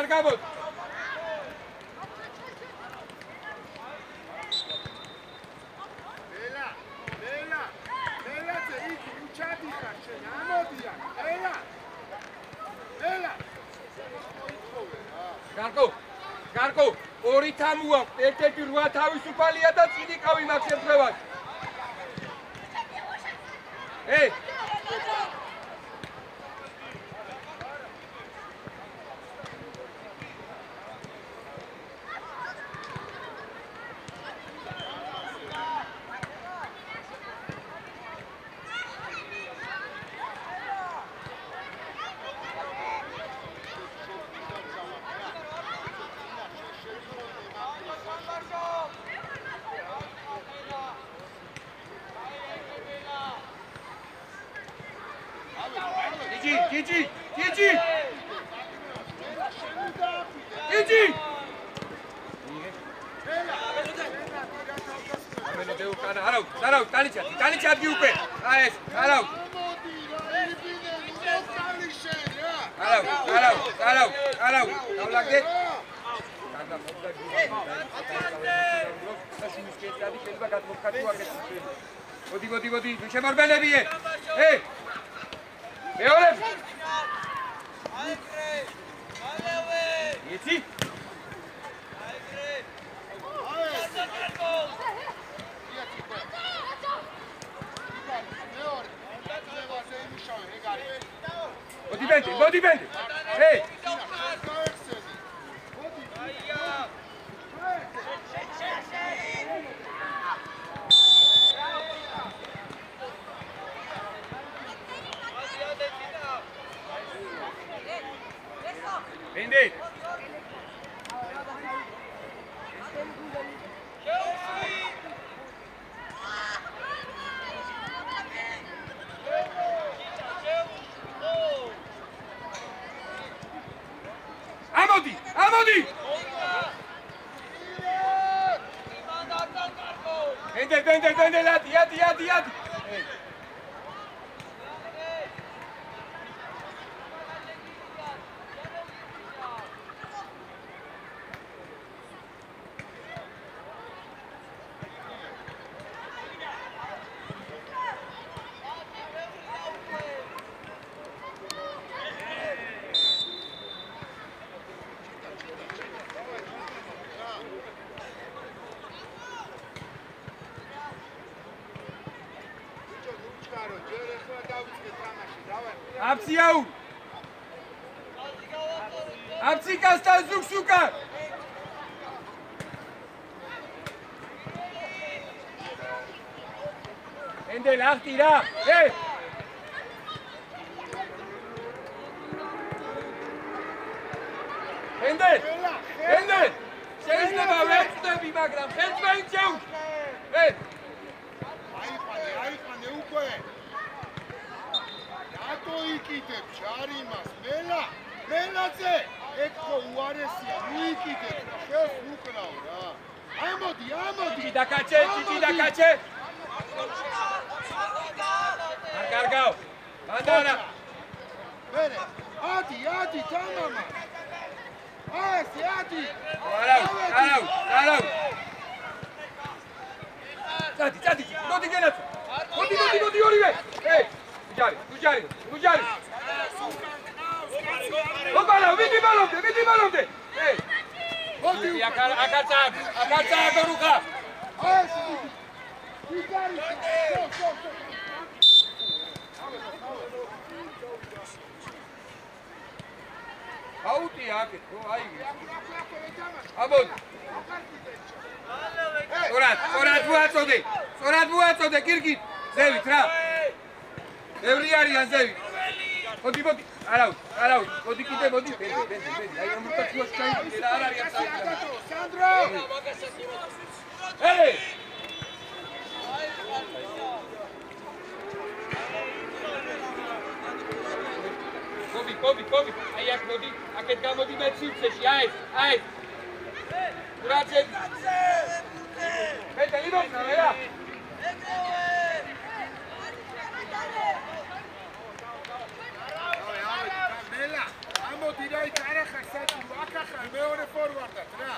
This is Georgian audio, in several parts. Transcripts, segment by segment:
არ გაბოთ გარკო ორი თამუ აქვს ერთ-ერთი 8 თავისუფალია და წინიკავი მაქვს შემთხვევაში Abziau! Abzikasta zugsuka! Ende lacht ira! Hey! მაგრამ ხელს გაიწევ. აიყვანე უკვე. რატო იკიდებ ჩარიმას? მელაძე, ეგ ხო უარესია, მოიკიდებ და ხელს უკრავ რა. ამოდი. დაკაჩე. არ კარგავ. მანდარა. მერე, ადი, თამამა. ასე, ადი. არავ. წადი, მოდი გენაცო. მოდი ორივე. გუჯარი. ოპალა, ვიდი ბალონდე. მოდი, აკაცა გორუხა. ასე. გუჯარი. აუტი აკეთ, ხო, აი. აბოდ. სწორად მოაწოდე, კირკით. ზევით რა. ევრი არიან ზევით. მოდი. არავ. მოდი კიდე. ბენდი. აი ამ უკაცუას ჩაიგდე რა არ არის ამ საერთოდ. სანდრო. კობი. აი აქ მოდი. აქეთ გამოდი მე ცივცეში. აი. ურაძე. მე დელიბონა რა. მელა, ამოდი რა იქ არახარ საჭირო, აკახარ მეორე ფორვარდად რა.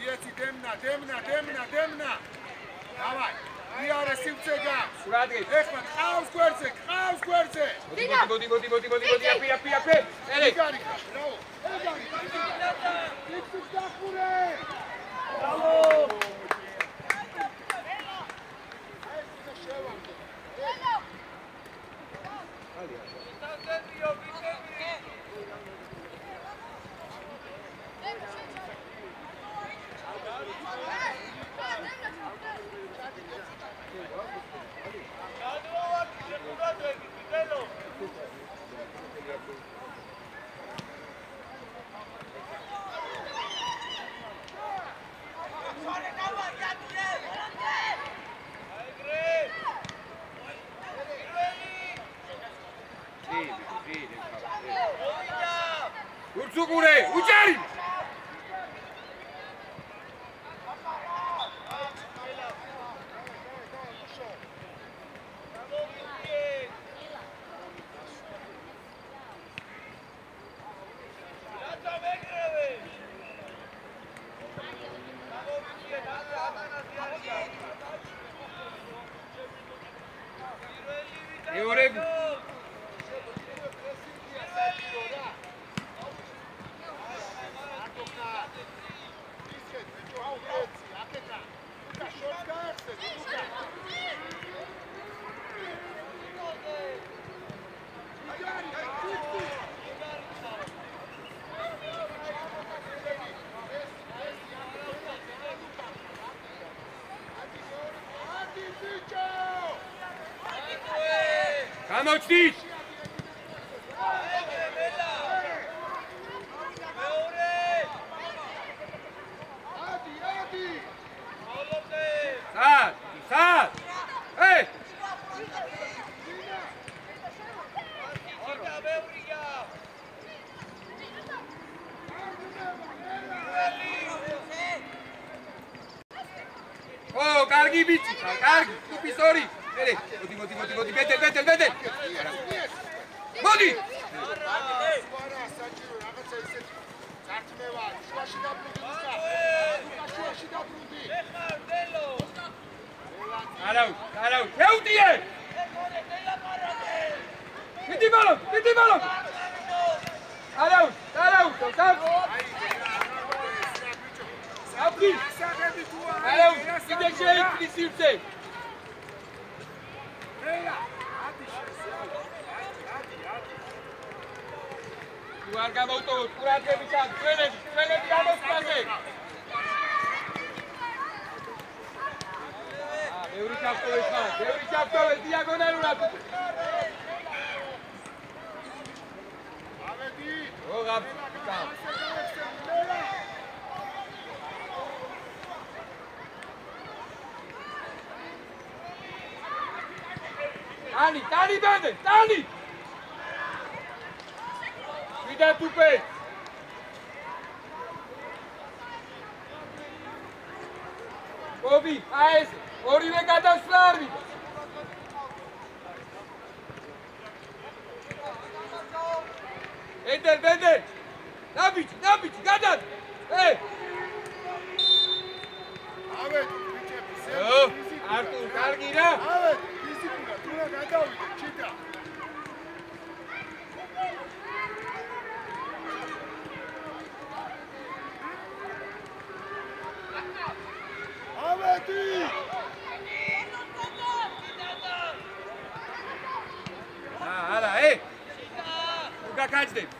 იეთი დემნა. დავაი. იარე სივცე გაქვს. ურაძე. ეხლა ყავს გვერდზე. მოდი, აფი. ელე. ეგარი ხარ, რაო. ეგარი. იქ დახურე. ბრავო. ურცუგურე, უჭარი! ეორები გამოჩნით! სად? ო, კარგი ბიჭი, კარგი, ტუპის ორი. მოდი, ბედელ. მოდი! არავ, შეუტიე! მიდი ბალონ! არავ, კიდე შეიქმნის სივცე! თუ არ გამოვტოვოთ ყურადღებით ამ ჩვენები გამოსვლაზე! ბევრი ჩავტოვეთ დიაგონალურად! Tani bende, Tani! Vida tupe! Bobi, AS, ორივე გადასვლა არ ვიდა. Bender! Nabici, გადად! ავეთ, ბიჭები, Artur, კარგი რა? ავეთ, დისციპლინა, თუ რა გადავიდე, ჩიტა. ავეთი! არა, თუ გაკაჭდები,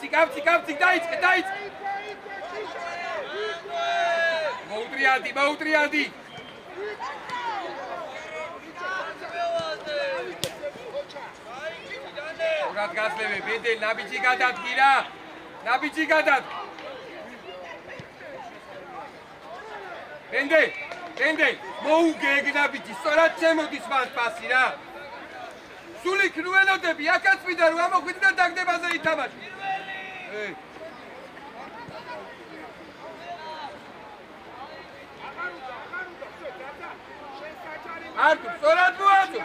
Კაფცი, დაიწყე! მოუტრიალდი! Urat gazleve, Bendel, ნაბიჯი გადადგი რა! ნაბიჯი გადადგი! Bendel, მოუგეგ ნაბიჯი, სწორად შემოდის მას პასი რა! სულ იქ ნუ ელოდები, აქაც მინდა რომ ამოხვიდე და დაგდებაზე ითამაშო! Artur, სწორად მოაწო!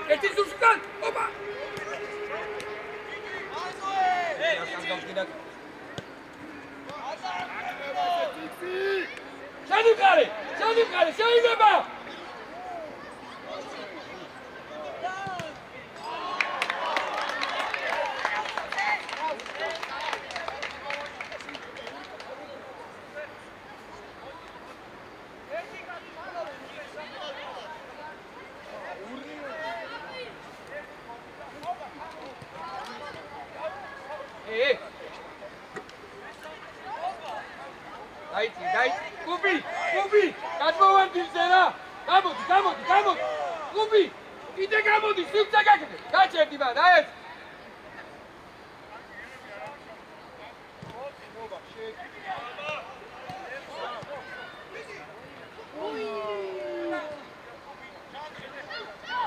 ერთი ზუსტად, ოპა! შენიფხარე, შეიძლება! დაიწყი, კუბი, გადმოვარდირზე რა! გამოდი, კუბი! კიდე გამოდი, სივრცე გაკეთე! გაჩერდი მან, ეს!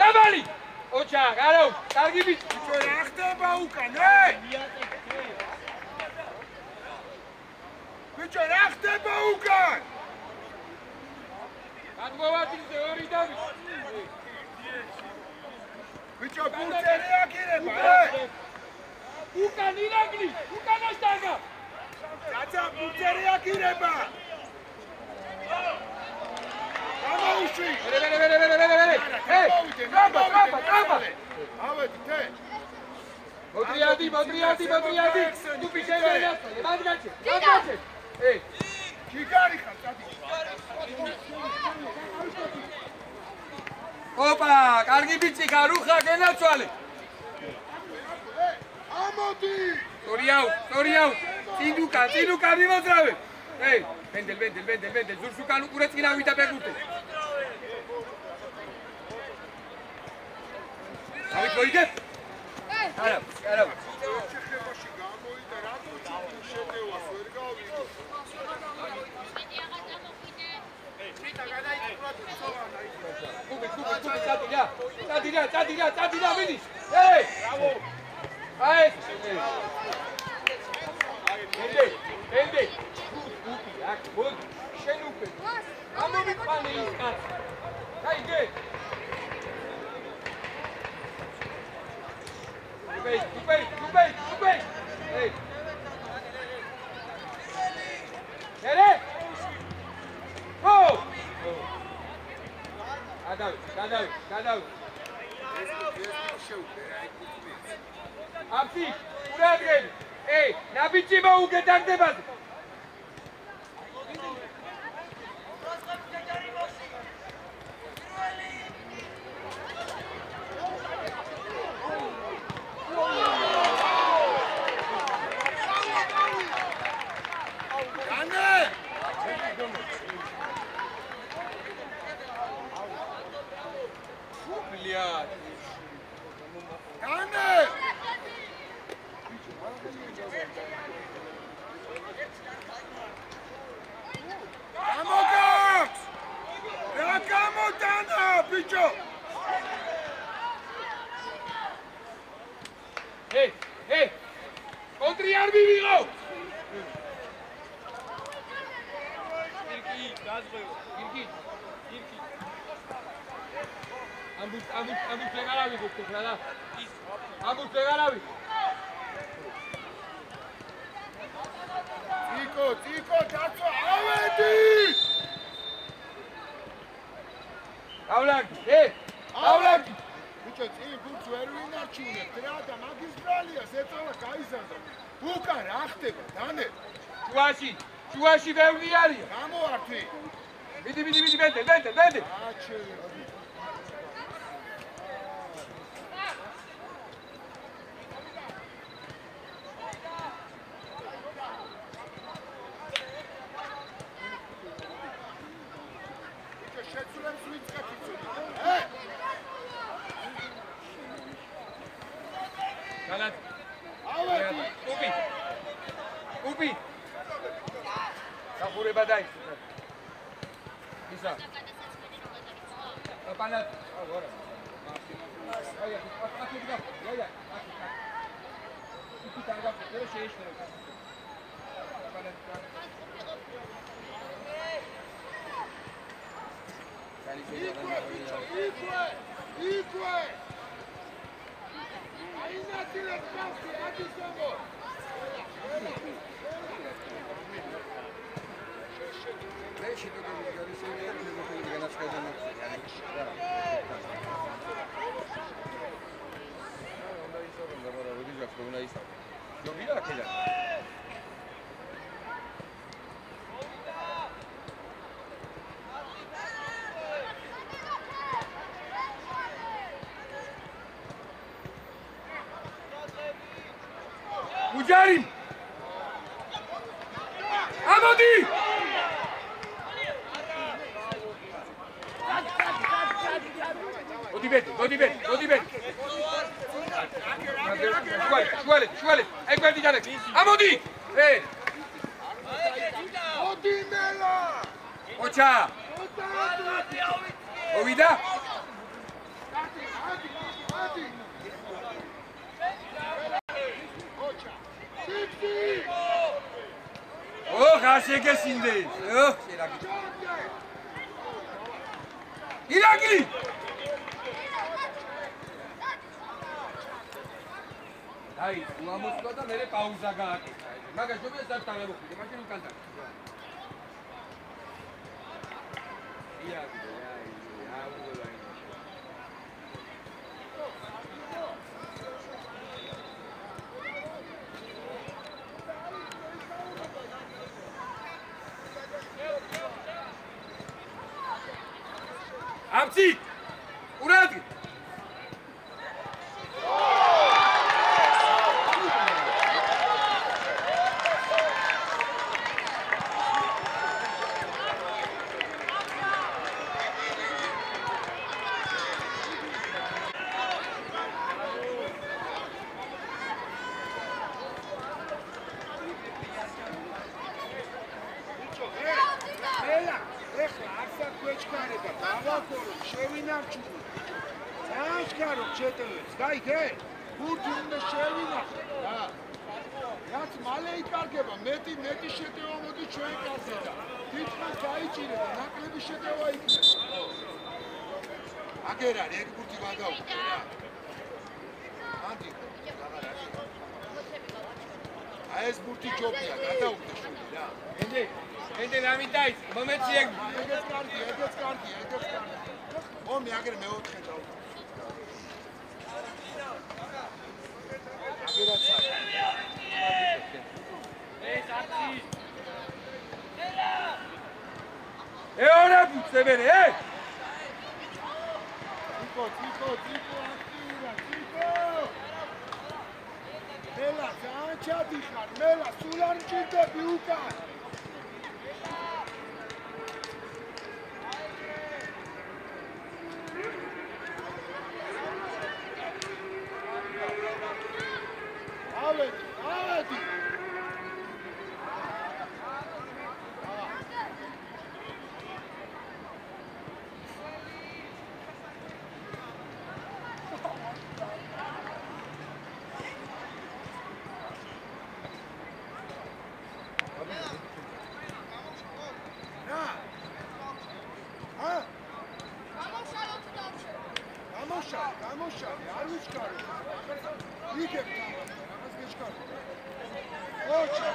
დაბალი! ოჩახ, არა, კარგი ბიჭი! ბიჭო, რა ხდება უკან, ბიჭო, რა ხდება უკან? გადმოვარდირზე ორი დავი. ბიჭო, ბურთი რეაგირება, უკან ირაგლი, უკანას დაგა. რაცა ბურთი რეაგირება. გამოვიშვი. ტრაბა. ავედი, თე. მოტრიალდი. კუბი შეიძლება, მაგაჩე. გიგარი ხარ, წადი. ოპა, კარგი ბიჭი, გარუხა გენაცვალე. ამოდი. სტორიაუ. წინუკა მიმოძრავე. Bendel, ზურსუკან უყურე წინა ვიდა ბეგურთე. ავით მოიგე? არა. წადიდა მიდის. ეი! ბრავო! აი! ენდე! გუპი, აქ მოდი, შენ უკვე. ამომიყვანე ის კაცი. გაიგე? Tupei! Ei! Ere! Go! Cadau! Apsi, uradgen! Ei, nabitsima ugedagdebad! Hey! Contri ar vivigo! Kirki. Ambus legalavi gukte frada. Ambus legalavi. Tiko, daco, avedi! Avlaki! Bicho, ბურთს ვერ ვინარჩუნებთ რა და მაგის ბრალია ზეწოლა გაიზარდა. უკან რა ხდება, დანე? შუაში ბევრი არის. გამოვართვი. მიდი, ბენდე. აჩე. ბიჭო, შეცვლებს ვიწყებ იცოდი. Galat. ავედი. Upi. Sapureba dai. Isa. Panat. Agora. Olha, aqui dá. Olha. Aqui tá legal. Eu achei isso. Panat. Ique. Ainda tira espaço, adicionou. Deixa eu ver se ele ganha as coisas não. Eu vi aquele. Mujarim! Amodi! Odibet! Shuale! Guardi Janek! Amodi! Hey! Odimela! Ocha! Ovida! Adi! Oh, Raseke Sinde! Oh, Iraki! Ai, vamos toda mere pausa gato. Maga, eu vou estar tarde, mas não canta. Amsi! Uradi! ეხლა არც არ გვეჩქარება Აშკარო ჩეტევებს, გაიგე? გურთი უნდა შევინახო რა. რაც მალე იკარგება, მეტი შეტევა მოდი ჩვენ კარზე და თითქმის დაიჭირე და ნაკლები შეტევა იქნება. აგერ არის, ეგ გურთი გადაუხდა რა. ანდი, აღარ არის. აი ეს გურთი ჯობია, გადაუხდა შული რა. ენდე რამით დაიწყო, მომეცი ეგ. ეგეც კარგია. ომი აგერ მეოთხე დაუხდა. Eora butsebere, Tiko, aktiva, Tiko! Mela, zaanchadi khar, Mela, sulan chitebi ukan! Avedi! Გამოშალი, არ ვიჩქარო. იქებ ამას ვიჩქარო. ოჩა.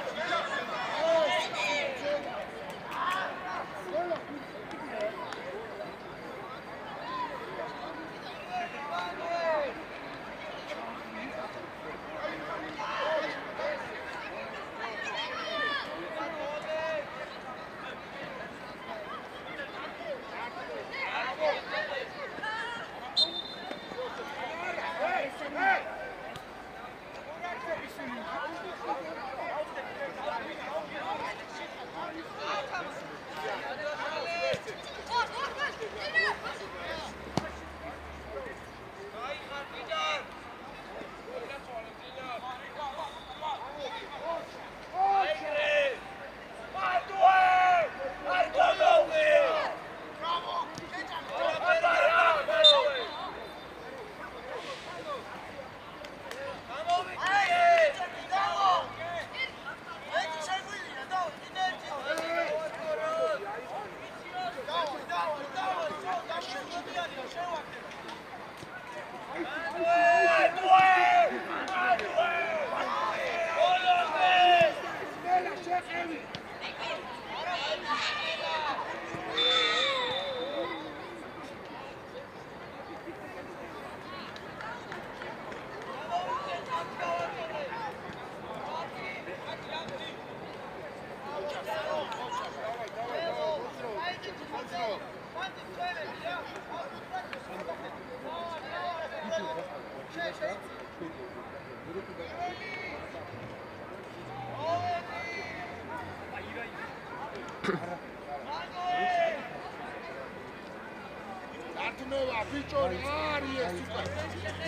Artmeva, bichori, Aries,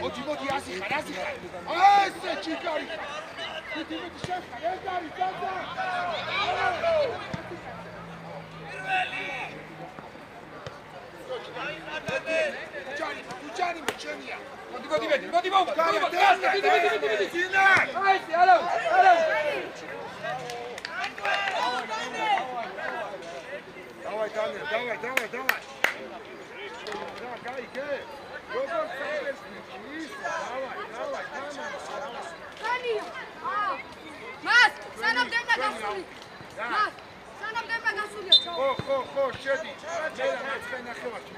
Moti, asixar. Ese chicari. Moti, chef, egari, gaza. Ucani, mechenia. Moti, bomba. Vedi. Sina. Ai, hello. Давай. Gaige. Როგორ საერთოდ ის, давай. Tani. Mas, sanabdeba gasuli. ხო, შედი. მე მაცხე ნახევარში,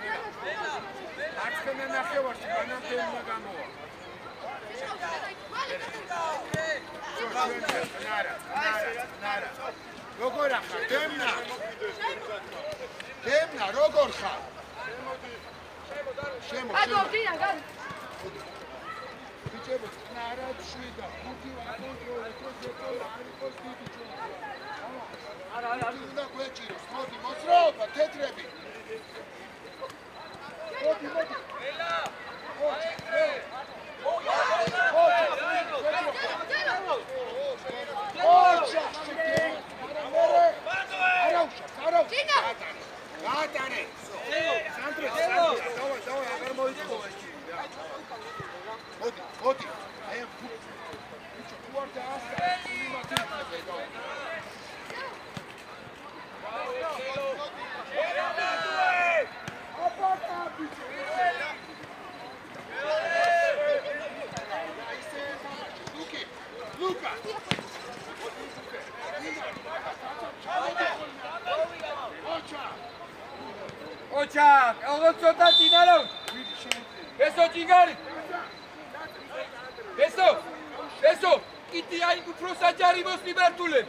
მაცხე ნახევარში, განამდე უნდა გამოვა. ნარა. როგორ ახარ? დემნა, როგორ ხარ? Adordina, gari. Bichebo, nara shida, buki va controllo, controllo, aricos bicho. Ara. Უნდა გვეჭიროს, მოდი, მოძრაობა, თეთრები. მოდი. ელა. Gátane. Sandro, давай. მოდი აი თუ არ დაასწრე იმათ იქნება Luca! Ocha, ogos chota tinalo. Eso chingari. Eso. Kiti ai უფრო საჯარივოს ლიბერტულე.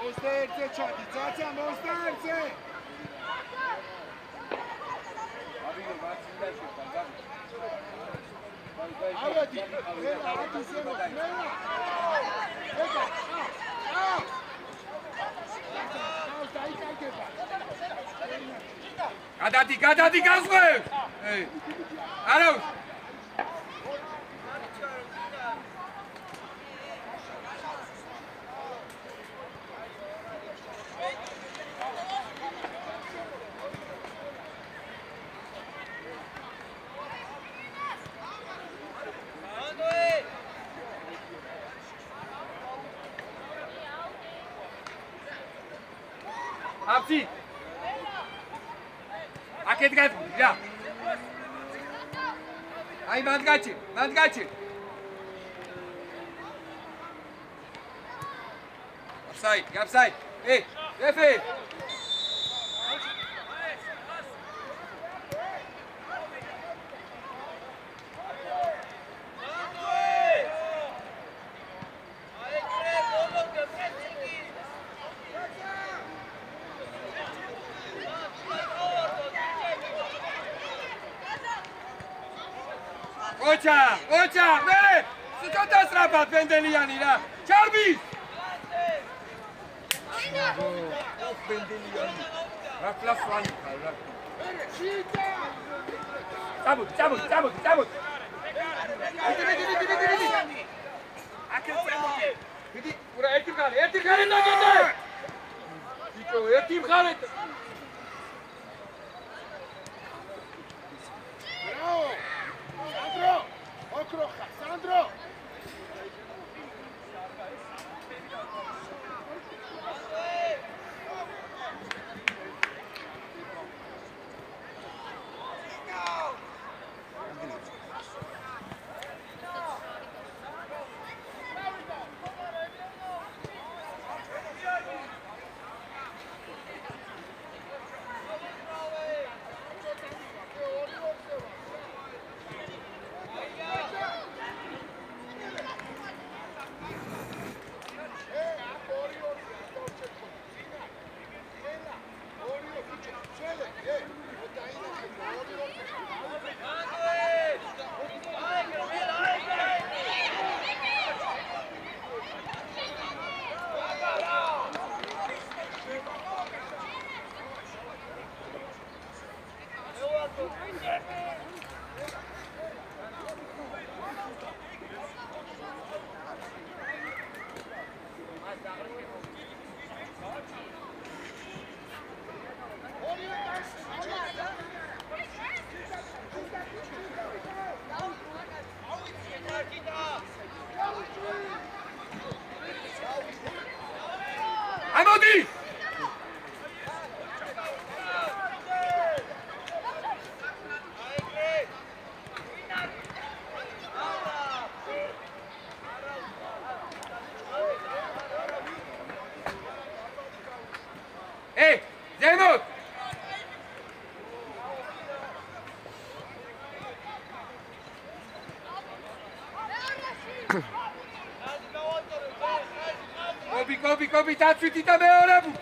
Monsterce čati, caca monsterce! Aveti, nema, ati semo, nema! Ega, au! გადადი გასვე! არა! Apsi. Aket gat, ja. Ai mandgachi. Offside. Hey, referee. Ocha, mere! Scotta strappat Vendeliani là. Charbi! Vendeliani. La fani. Sabut. Vedi. Vedi, ora erti khare na gete. Dico, erti khare. Sandro! კობი დაცვითი და მეორებუ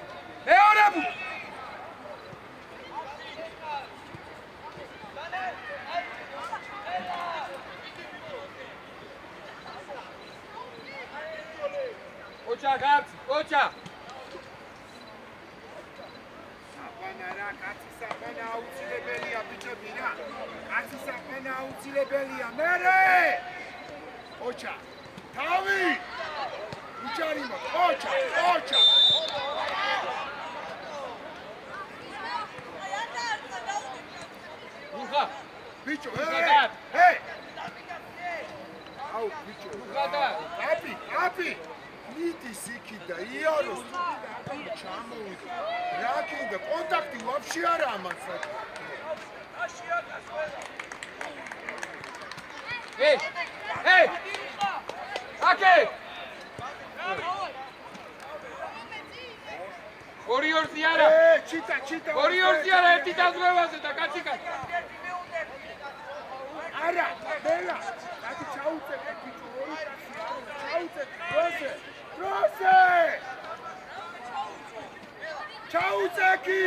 ოჩა გაბს ოჩა საფანა კაცი საფანა აუცილებელია ბიჭები რა კაცი საფანა აუცილებელია მერე ოჩა თავი უჩარი მო ოჩა უხა ბიჭო აუ ბიჭო უხადა აპი ნიტის იქი და იაროს ჩამოვიდა რა კიდე კონტაქტი ვაფშე არა ამას აკე ორიორსი არა ჩიტა ორიორსი არა ერთი დაზღვევაზე და კაცი არა ბელა კაცი ჩაუწე ბიჭო ორი კაცი ჩაუწე დროზე ჩაუწეკი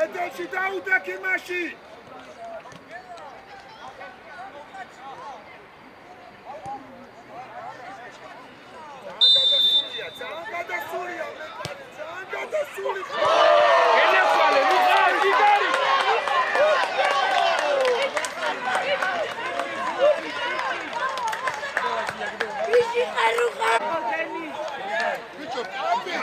ედელში დაუდეკი მაშინ ძალიან გადასულია ელესვალე მიხარ გიგარი ბიჭო აპი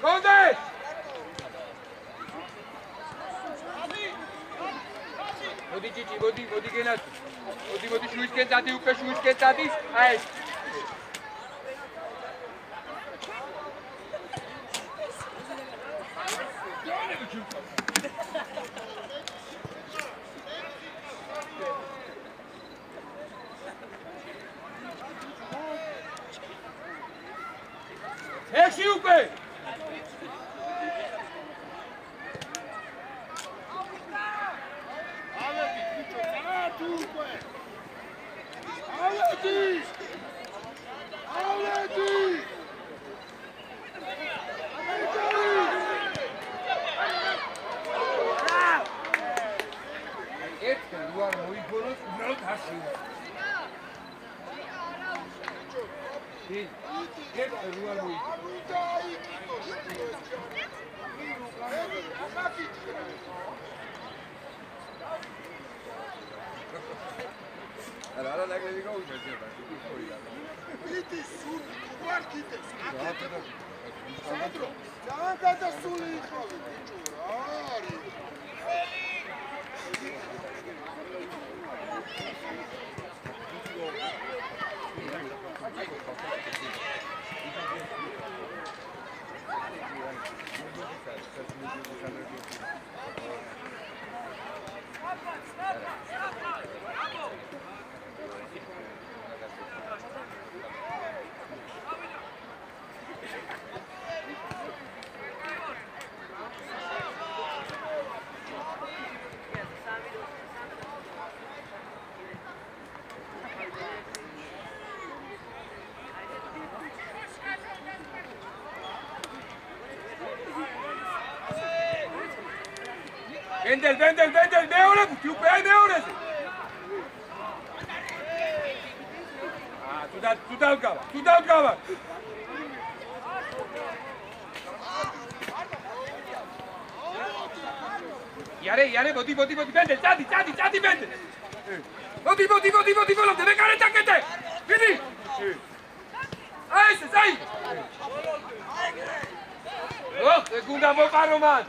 კონდე მოდი ჭიჭი მოდი გენას მოდი შუისკენ წადი უკვე შუისკენ წადი აი ეში უკვე ალეთი ბიჭო წადი უკვე ალეთი ერთხელ უარ მოიგონოს უბრალოდ აშინა ერთხელ უარ არა ნაგები გაუჩერდება იტი სულ უარ კიდეს სანდრო ძალიან გადასული იყავი ბიჭო რა არის Vendel, მეორე ბუთი უკვე აი მეორეზე. თუ დავდგავა. იარე, მოდი, ბენდელ, წადი, ბენდელ. მოდი, ბოლომდე, მე კარე დაკეტე. ვიდი? აი ესე, წაი. ეგ უნდა მოპარო მან.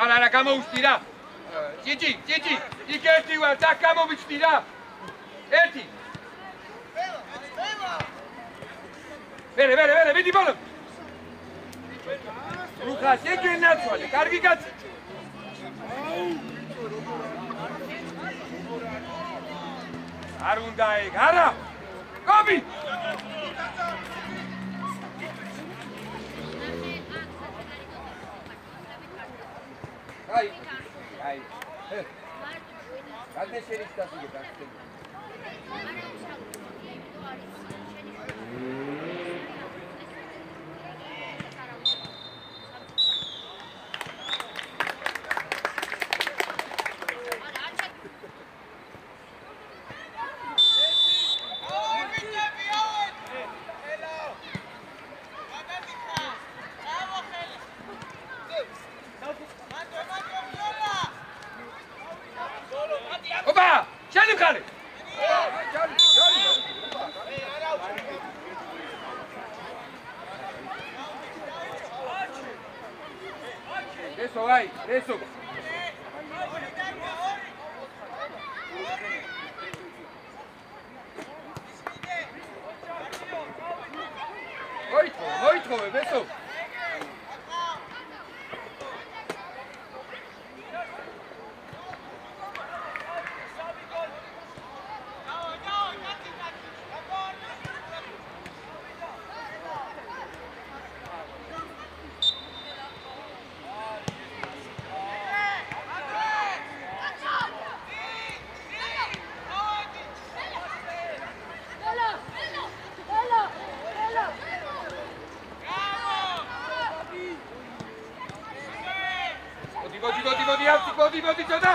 არა, გამოუჩდი რა. ჭიჭი, იქ ერთი ვარ, და გამოვიჩდი რა. ერთი. ვერე, მიდი ბოლო. რუხას ეგენაცვალე, კარგი კაცი. არ უნდა ეგ, არა. გობი. აი. გადე შეიძლება გასაგებია. Eso. Oito, eso. Godi, Joda.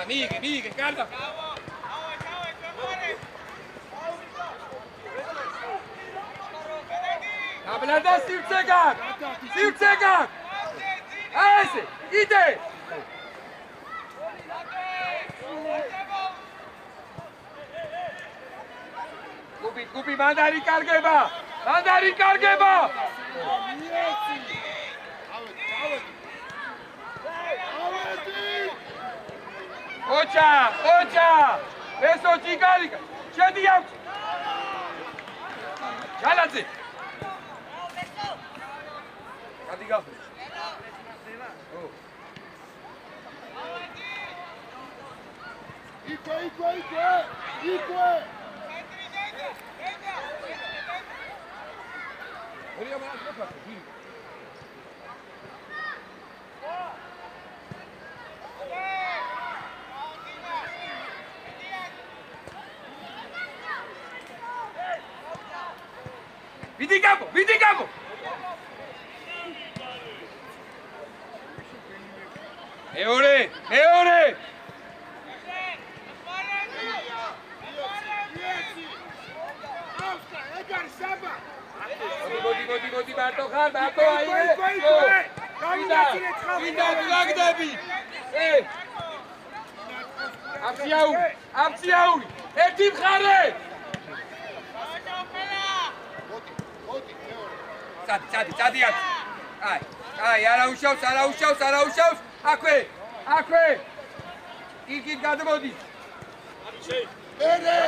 Miguel, calma. Ablada Sivcegak! Ese, ide! Gubi, mandari kargeba! Ocha! Eso chikarica! Chediam! Chalatse! Kadiga. Ikwe! Olha mais para cá. Vidi capo! Eore! Godi, bato aí! Vida, Lagdebi! Apsiauri! Etim Khare! Sadi. Ai, ara უშავს. აქვე. იქით გადმოდი. ერე!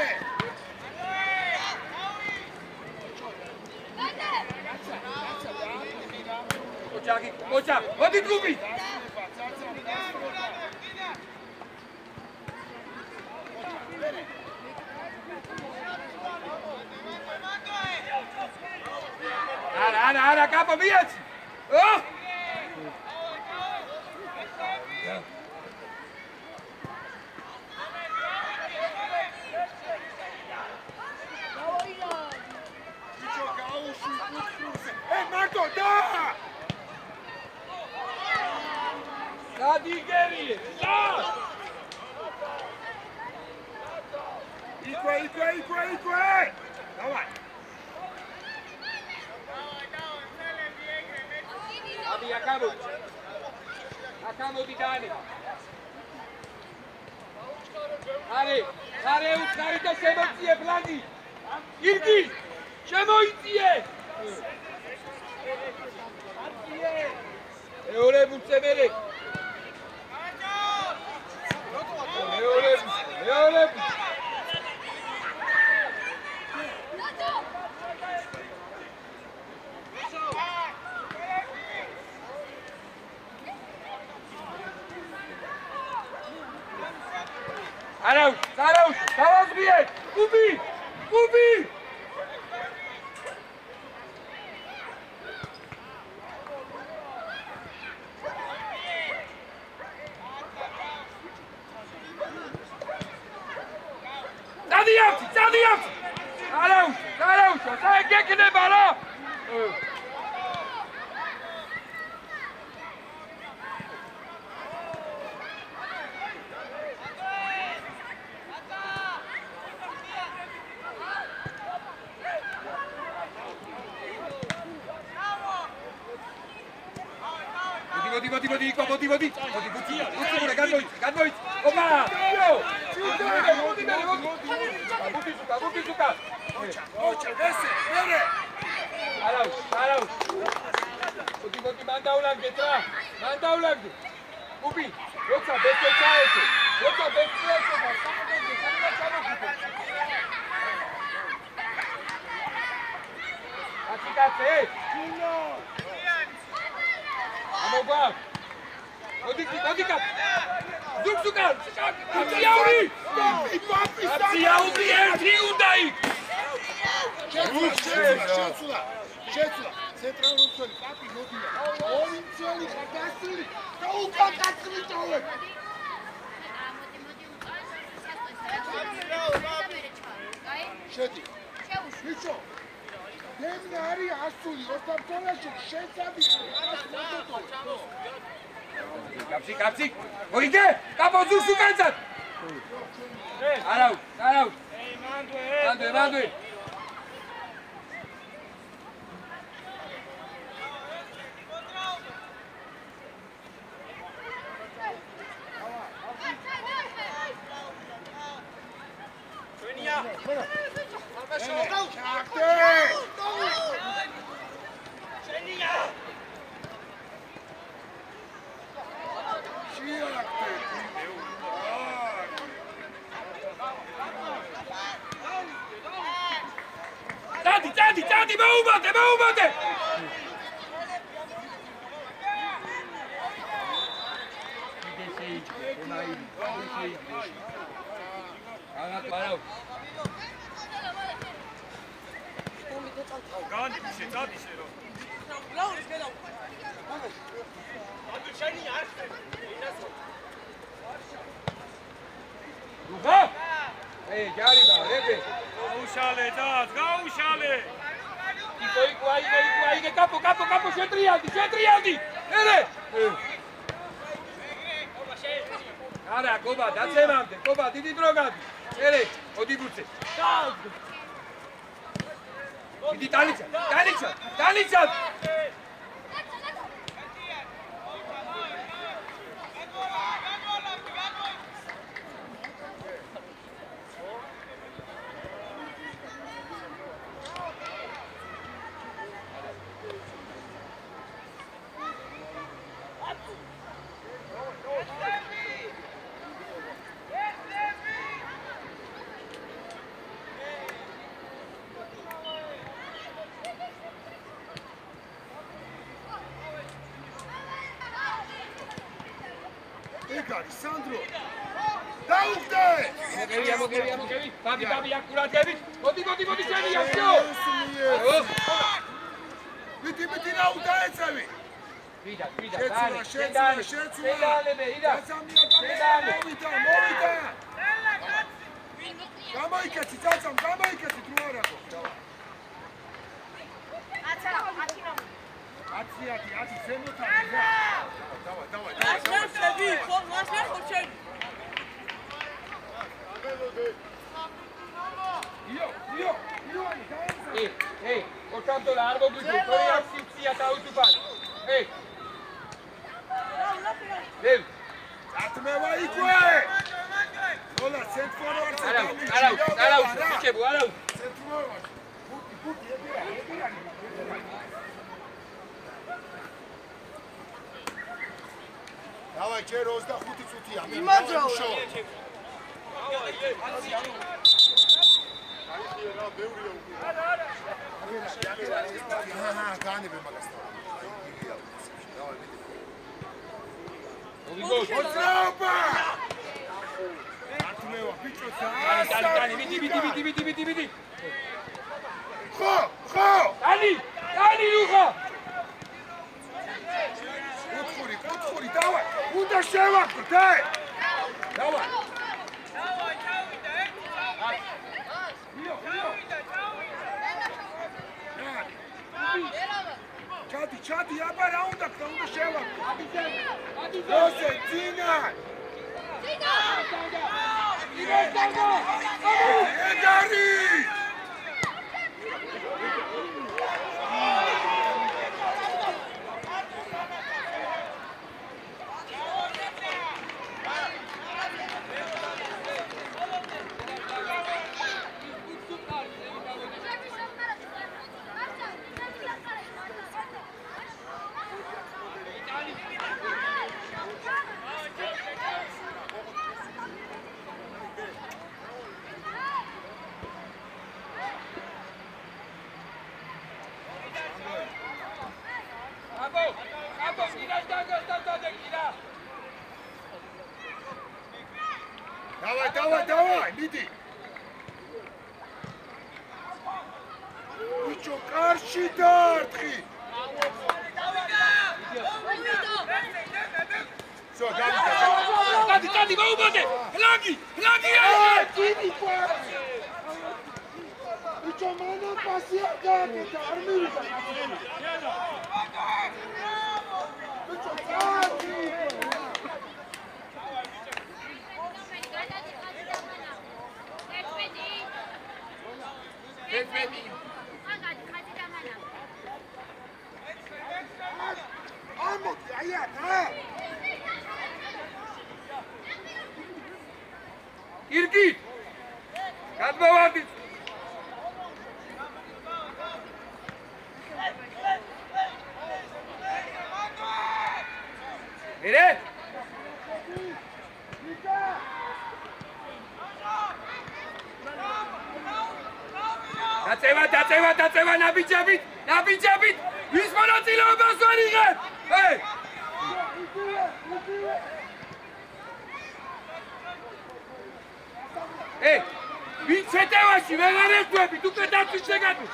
ოჩა, მოდი გუბი. Ara, capa, mieci! Oh! Marco, da! Sadigeri! Da! Ikwe! Давай! აკამოდი დაანე. არე უცხარი და შემოწიე ფლანგი. ირგი, შემოიწიე. მეორე მუცემერე. მეორე. Arauz, davazbiet, Kubi! Zadiyavti! Arauz, sen gekine bana! Vodi. Gadvoit. Opa! Buti suka. Ocha, dese, mere. Arauz. Vodi, manda ulange, tra. Kubi, roca, beste chaete. Atikate. Amogwa. Odika. Zuksuka. Atsiauri, ერთი უნდა იქ. შეცვლა. ცენტრალურ მცველი პაპი მოდია. ორი მცველი ხარ დასული და უკან გაწმიტოვე. შედი. მიცო. დემნა არის ასული 20 შეცადი. Kapsi. Oide, kapozu sukantzat. Arauz. Mandue. Tati, meubate! Gauşale! Ike, capo, Cetrialdi! Ere! Ara, Koba, datzemamde, didi drogadi! Ere, odibutze! Didi Talitsa! Sandro! Daugde! Mogevi! Fabi, accuratemi! Modi, scegli, anch'io! Viti nauta ecavi! Vida, Šecula! Movita! Gamojkaci, drugarako! Aci, zemlota! Давай. Ej, ho tanto largo qui, poi asfixia ta autopan. ზევი. ატმევა იქვე. ნოლა ცენტრალურზე არა, ბიჭებო, არა. ცენტრალურში. ფუტი, ებირანი. დავაი, ჯერ 25 წუთია. იმოძრაო. განებე მაგას. მოძრაობა! ატმევა, ბიჭო, დალი, მიდი. ხო! დალი, რუხა! კუთხური, დავაი! უნდა შევაგდოთ, დავაი! ჩადი, აბა რა უნდა ხდა, უნდა შევაგდოთ. როსე, ძინა! ეგარი! დავაი, მიდი. ბიჭო, კარში დაარტყი. სო, გადი, მოუბოდე. ლაგი! დიდი ყვარი. ბიჭო, მანამ პასი არ გააკეთა, არ მივიდა. ბიჭო, გადი. ეფედი. ამოდი, აი აკა. ირგი! გადმოვარდი. ერე? დაწევა ნაბიჯებით ვის მონაწილეობას ვერ იღებ ვინ შეტევაში ვეღარ ერთვებით უკვე დაცვის შეგადი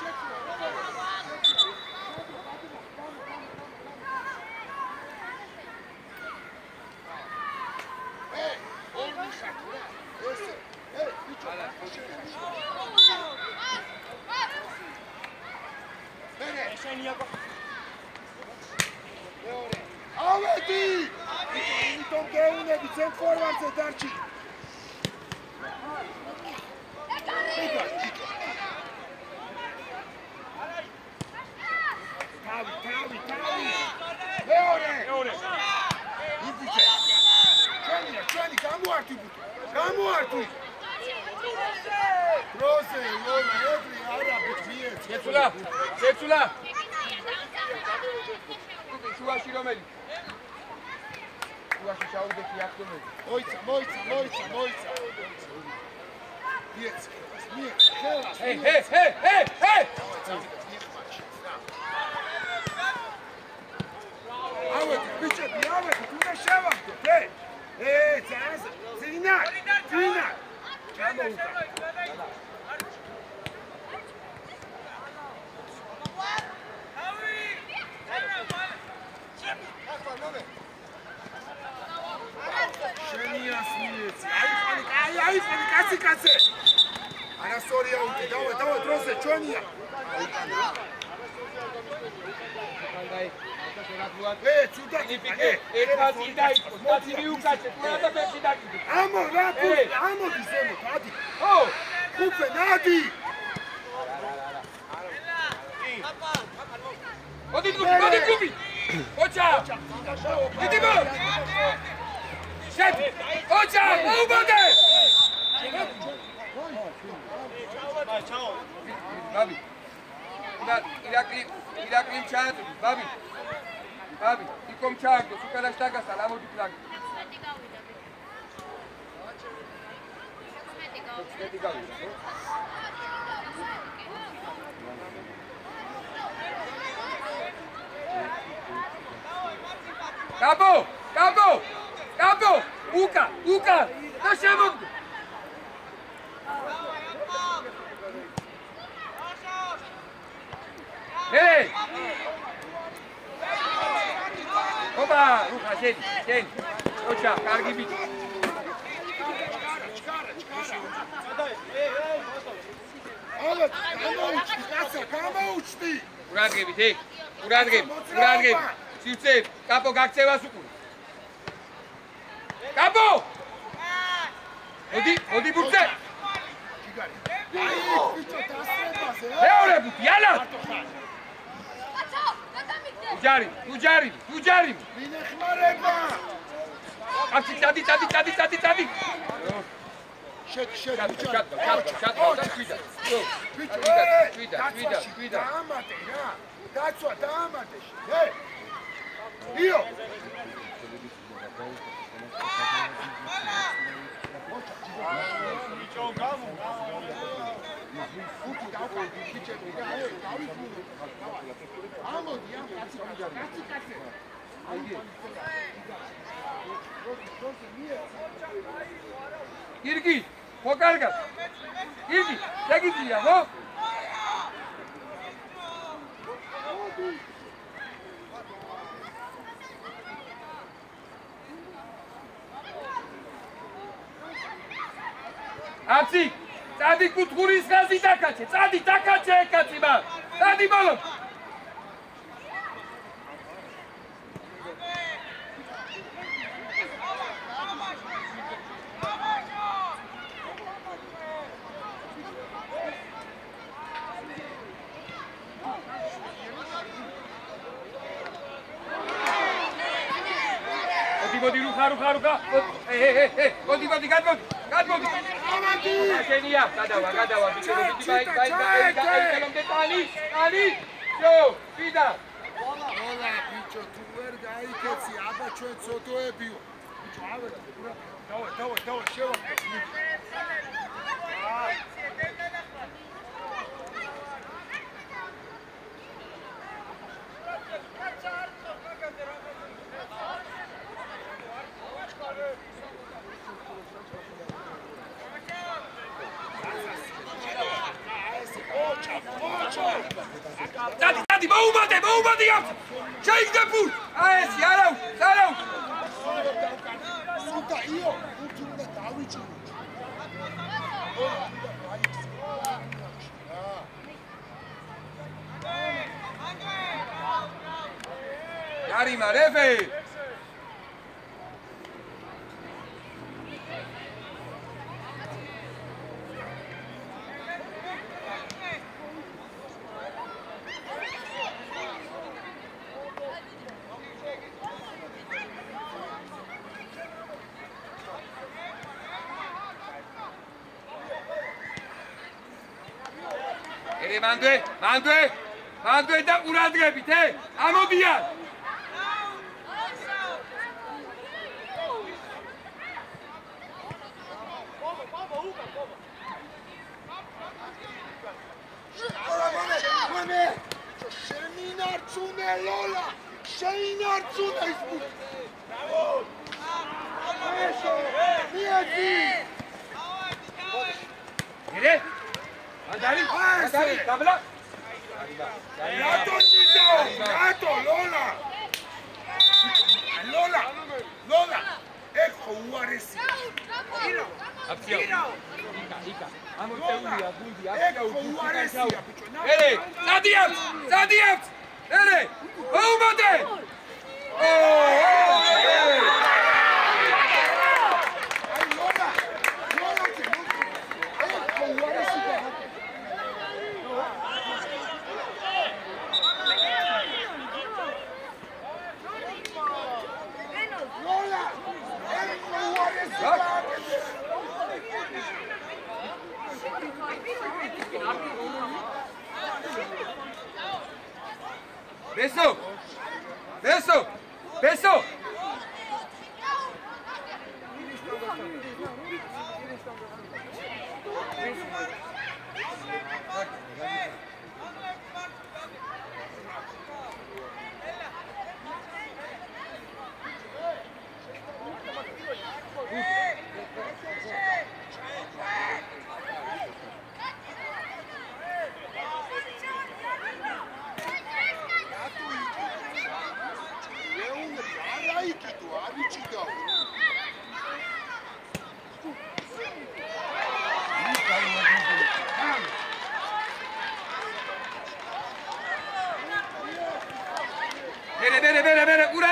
ავედი! იმიტომ გეუნები ძენ ფორვარდზე დარჩი. თავი. მეორე. იბიჭე. ჩვენი გამოართვი. როზე, ლოლა, ეგრე არა ბიჭიეთ. შეცულა. შუაში რომელი? შუაში ჩაუდეთი აქ რომელი? მოიცა. მიეც, ხელას. ჰე! ავედი, ბიჭები, უნდა შევაგდოთ, ძანზე, ძინა. ჩამოუდა. შენიას მიეცი. აიყვანი, კაცი. არასწორია უკვე, დავა დროზე, ჩვენია. ცუდად ერთმანეთი დაიწყოს, მათი მიუკაცეთ, და პეპსი დაგიდეთ. ამოდი ზემოთ, ადი. ხუფე, ნადი. მოდი გუბი. ოჩა დიდი ბოლო შეთ ოჩა მოუბოდე ბაბი და ირაკლიმ ჩაატრი ბაბი იქომ ჩააგდო უკანას დაგასა ამოდი ფლაგი მეტი გავიდა კაბო უკა და შემოგდო ოპა რუხა შენ ოჩა კარგი ბიჭი გამოუჩდი ურადგები სივცე კაპო გაქცევას უკურე კაპო მოდი ბურთზე მეორე ბუთი ალა უჯარი მინეხმარება აკი წადი შვიდა დაამატე რა დაცვა დაამატე იო გირგი ხო კარგად გირგი შეგიძლია ხო აცი წადი კუთხურის გაზი დაკაჩე კაცი მაგ წადი ბოლო მოდი რუხა მოდი გადმოდი შენია გადავა ბიჭო ტანი შო ვიდა ოლა ბიჭო თუ ვერ გაიქეცი აბა ჩვენ ცოდოებიო ბიჭო ავე დავა შევახე წადი მოუმატე შეიგდე ფულ აესი არავ სუთა იო უთი უნდა დავიჭირო გარიმა რეფე მანდვე და ყურადღებით ამოდიან შეინარწუნე ლოლა შეინარწუნე ის ბუთი Andari, tabla. Gato, Lola. Ecco, uaresi. Azione. Ica. Amo teoria, buldi. Ecco, uaresi. Zadiat. Oumate. ბესო ბესო ბესო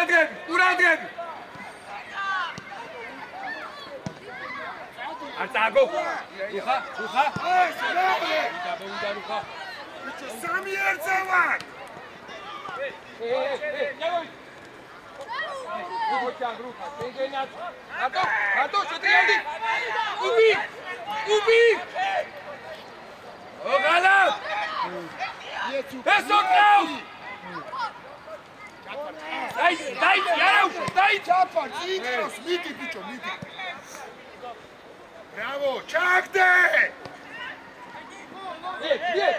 Bere, uradgeb. Artago. Ruxa. Ruxa. Sami ertzavat. Hato, șetriandi. Ubi. Ogala. Eso Klaus. Dai, iarău, dai. Ceapa, ține-o, miti, picio, miti. Bravo, ceacte! Ie.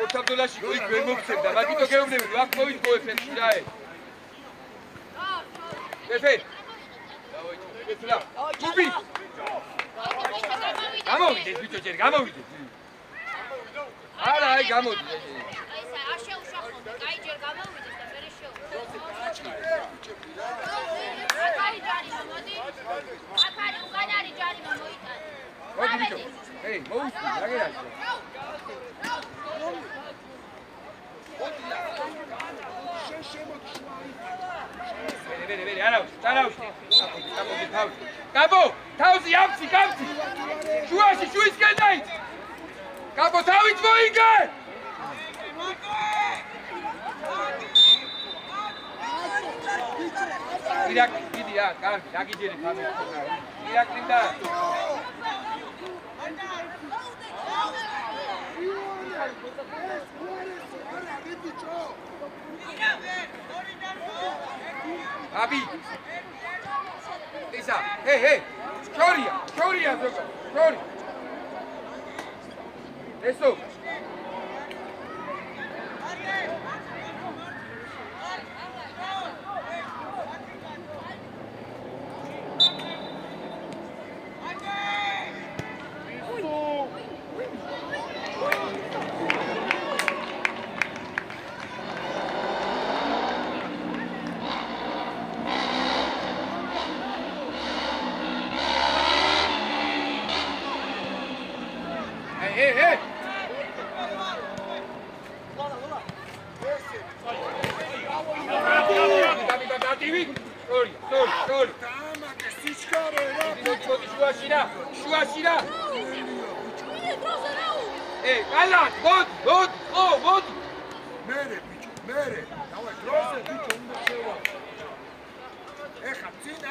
ორთაბდოლაში გოლი ვერ მოგცემდა, მაგითო გეუბნები, აქ მოვიდ გოეფენში რა ე. ეფე. ეფლა. ჯუბი. გამოვიდეს ბიჭო ჯერ, გამოვიდეს. არა, აი გამოვიდეს. აი არ შეუშახო, კაი ჯერ გამოვიდეს და მერე შეუ. აკარი ჯარიმა მოდი. აკარი უგანარი ჯარიმა მოიტანე. მოდი ბიჭო. ეი, მოუსწრი, რა გერაში? Vere, არავში. კაპო, თავი. კაპო, თავი ამცი. შუაში, შუისკენ დაიც. კაპო, თავით მოიგე. ირაკლი, დიდი რა, კარგი, დაგიჯერე ფამილი. ირაკლი და Abi. Isa, hey. Şorya zoga. Şori. Eso. Hey. Sorry. Tamake, sichkare, ra. Şuaşira. Hey, galat, vod. Mere, picho, mere. Davai, droze, picho, onda ševa. Eha, cina.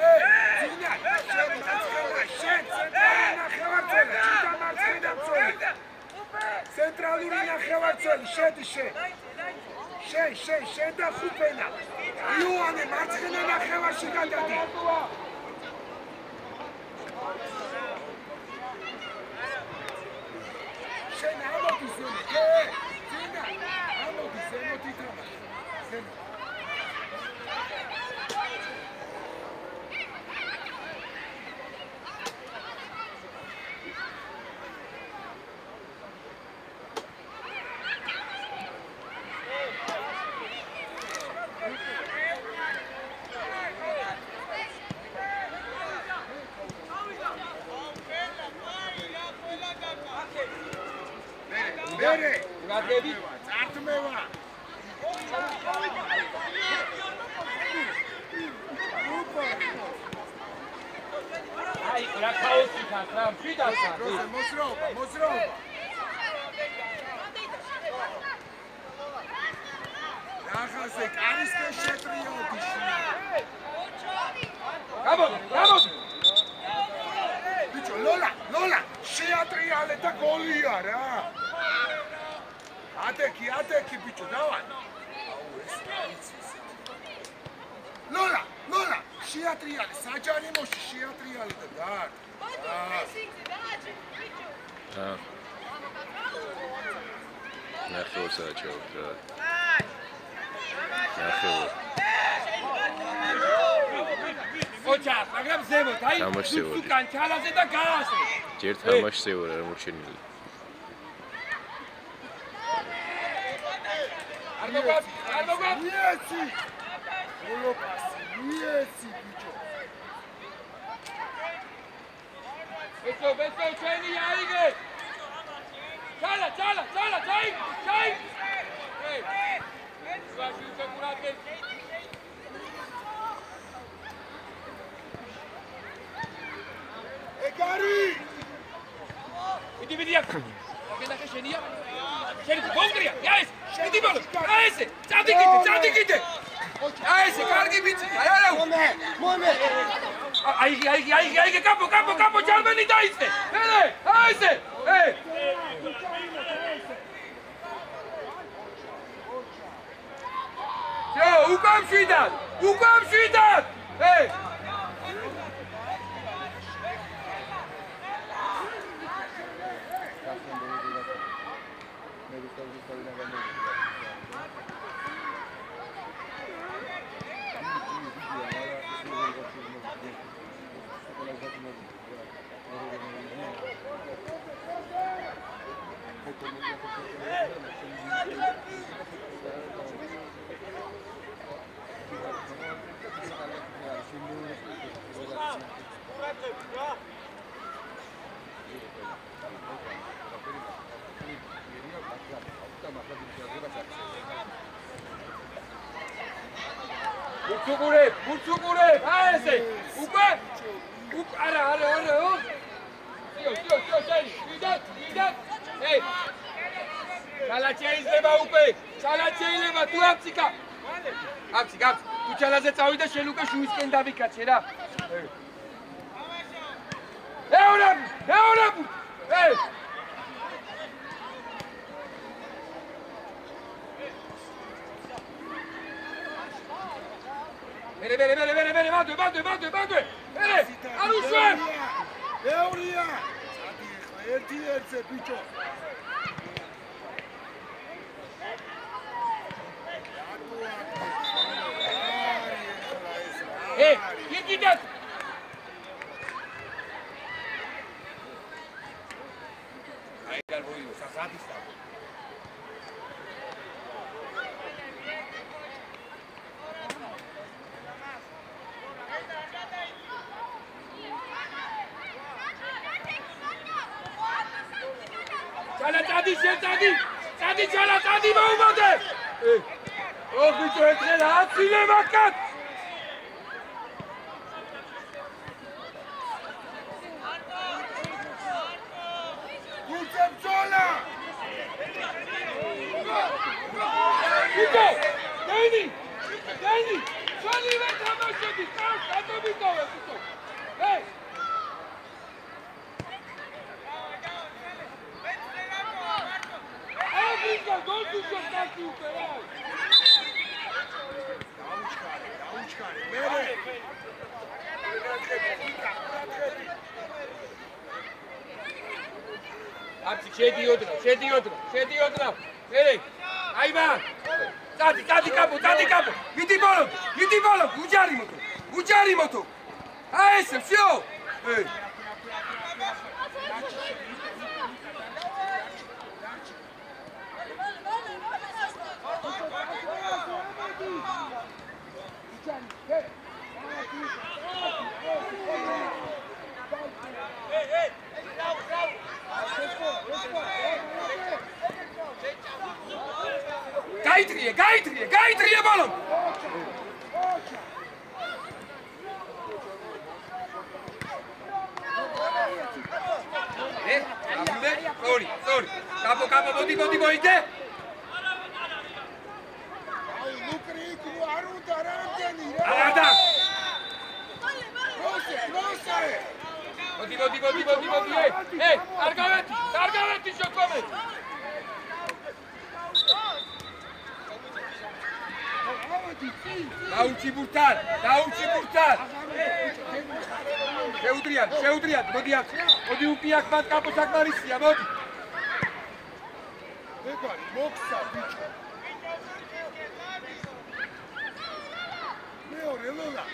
Centraluri ნახევარწელი, შედი. შენ და ხუფენა. იოანე მარცხენა ნახევარში გადადი. შენ ამოდის ზემოთ. ძინა. ამოდის ზემოთ ითამაშე. ზემოთ. Bere, Gadgebi. Artmeva. Ai, ora kaosi khatra, pidasa. Mozrova. Raxase karisken shetrioti. Gamodi. გოლია რა. ატეკი ბიჭო, დავა. აუ ეს რაიცი. ლოლა, შეატრიალე, საჯარიმოში შეატრიალე და დარ. ნახევარ საჩოვრ რა. ნახევარ. ოჩა, მაგრამ ზემოთ, აი, უკან ჩალაზე და გაასე. ჯერ თამაშზე ვარ არ მოჩენილი. არ მოგვა. მიეცი. მოლოპასი, მიეცი ბიჭო. ბესო, ჩენი აიგე. ჩალა, ჩაი. ვაში უკურადე. ეგარი. მიდი აქ. აგენახე შენია. შენი გონგრია. ეს, მიდი ბოლო. ესე, წადი კიდე. ესე, კარგი ბიჭი. არა. მომე. აი, კაპო, ჯარმენი დაიწე. ესე. Yo, უკამ შვიდად. Მურცუგურებ, აესე, უკვე, არა, შენი, ვიდათ, ჩალაც შეიძლება, თუ აფციკა, თუ ჩალაზე წავიდა, შენ უკვე შუისკენ დავიკაცე რა. ეურაბუ, Bene, vado. Arușe! Euria! Erți, picio! Iechidat! Hai galvoiu, s-a distat. Წადი მოუმოდე! ბიჭო, ეცელა აცილება კაც! გუჩე ბრძოლა! ბიჭო, დენი! შენივე თამაშები, რატომ მიტოვე, ბიჭო? დაუჩქარე, მერე. აბცი შედიოდრა. მერე. აიბა. წადი კაპო. მიდი ბოლო, უჯარი მოტო. აესე, всё. გაიტრიე ბოლო. Sorry. Capo, მოდი მოიდე. აი, ლუკრიკუ არ უნდა რამდენი რა. არა. პროსე. მოდი. კარგავეთი შოქომე. დაუჩი ბურთან. შეუდრიათ, მოდი აქ. მოდი უკი აქ მათ კაპო საკმარისია, მოდი. ეგარი მოხსა ბიჭო. მეორე ლოლა.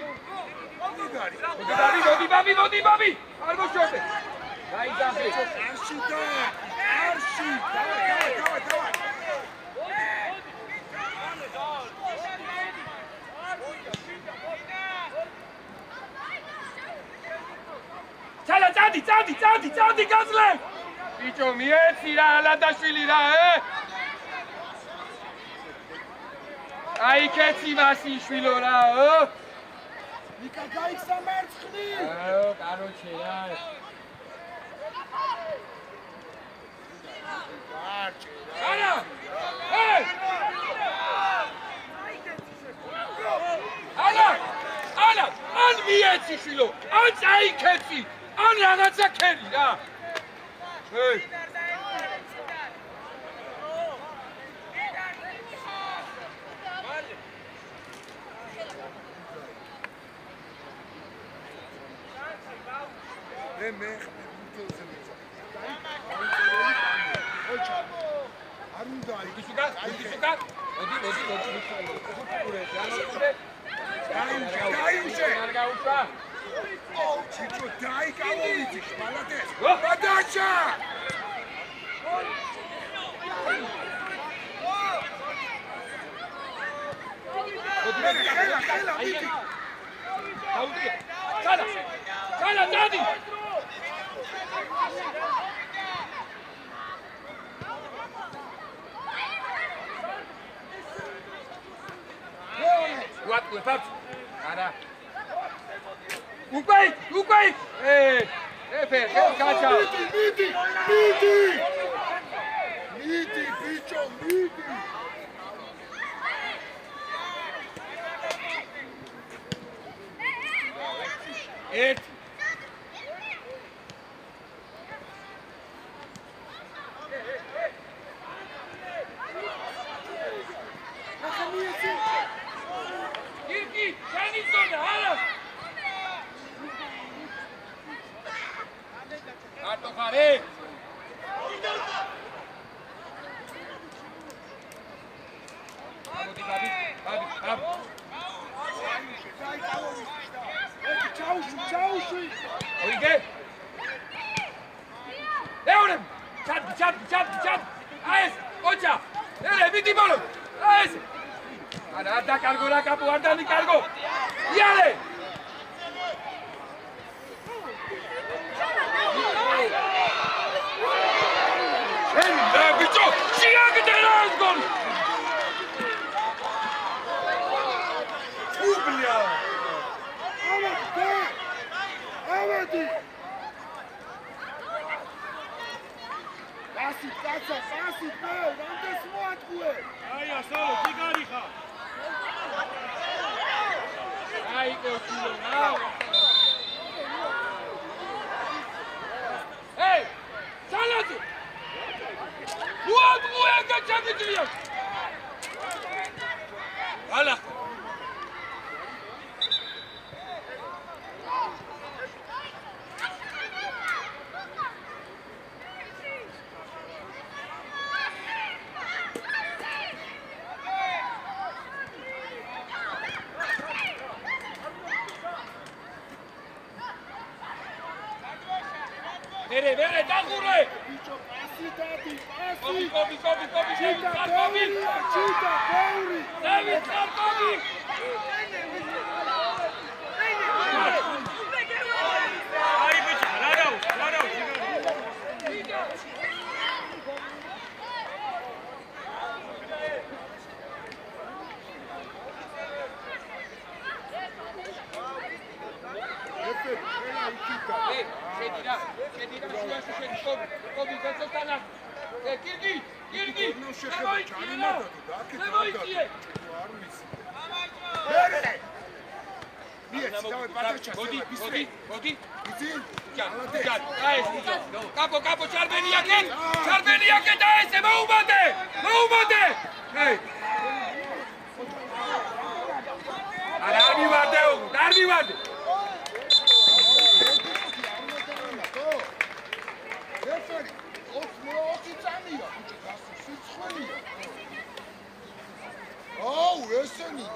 ეგარი. მოდი, ბაბი. არ მოშორდე. დაიძახე. არში. დავай. წადი გაზლე. ბიჭო, მიეცი რა, ალადაშვილი რა, აი კეცი მასიშვილო რა, ნიკა გაიქცა მარცხნი. კაროჩე რა. არა! ანა! ან მიეციშვილო, ან წაიქეცი. ან რაღაცა ქერი რა. მე ხმელზე მეცა. არ უნდა იშუკა. გაიუშე. Чичо, дай кого-нибудь, молодец! Подача! Хела, Мити! Кала, Дади! Лапт! Ара! Ukay! Efe, kaça. Miti, bicho, Miti. Et. Kirki, kendi sonra hala. Arto Khare. Babi. Çavuşu. Oige. Leonem. Çat. Ayes. Ocha. Ele biti bolo. Ayes. Ada cargo la capo, guarda mi cargo. Yale. Bicho, siga que te das gol. Ublia. Avadi. Pasi, rande smoatgue. Ai, asolo, tigarixa. Ai, cochilo, no. Hey, salate. What que champion? Hala. Vere, dagure! Bicho, pasi, Dadi, pasi! Kobi! Čita, Beuri! David, Kobi! Ai, bicho, larau, Kobi, Kobi, Kirgi! No შეხება ჩანიმატა და აქეთ ნangoi tie! არ ვიცი. მერე! მიეც! მოდი. იცი? კაპო, ჩარბენი აკეთ და ესე მოუმადე. ჰეი. არა, არ მივარდე. რეფერი, 20 წამია, ბიჭი, გასულ სიცხველია. აუ, ესენი.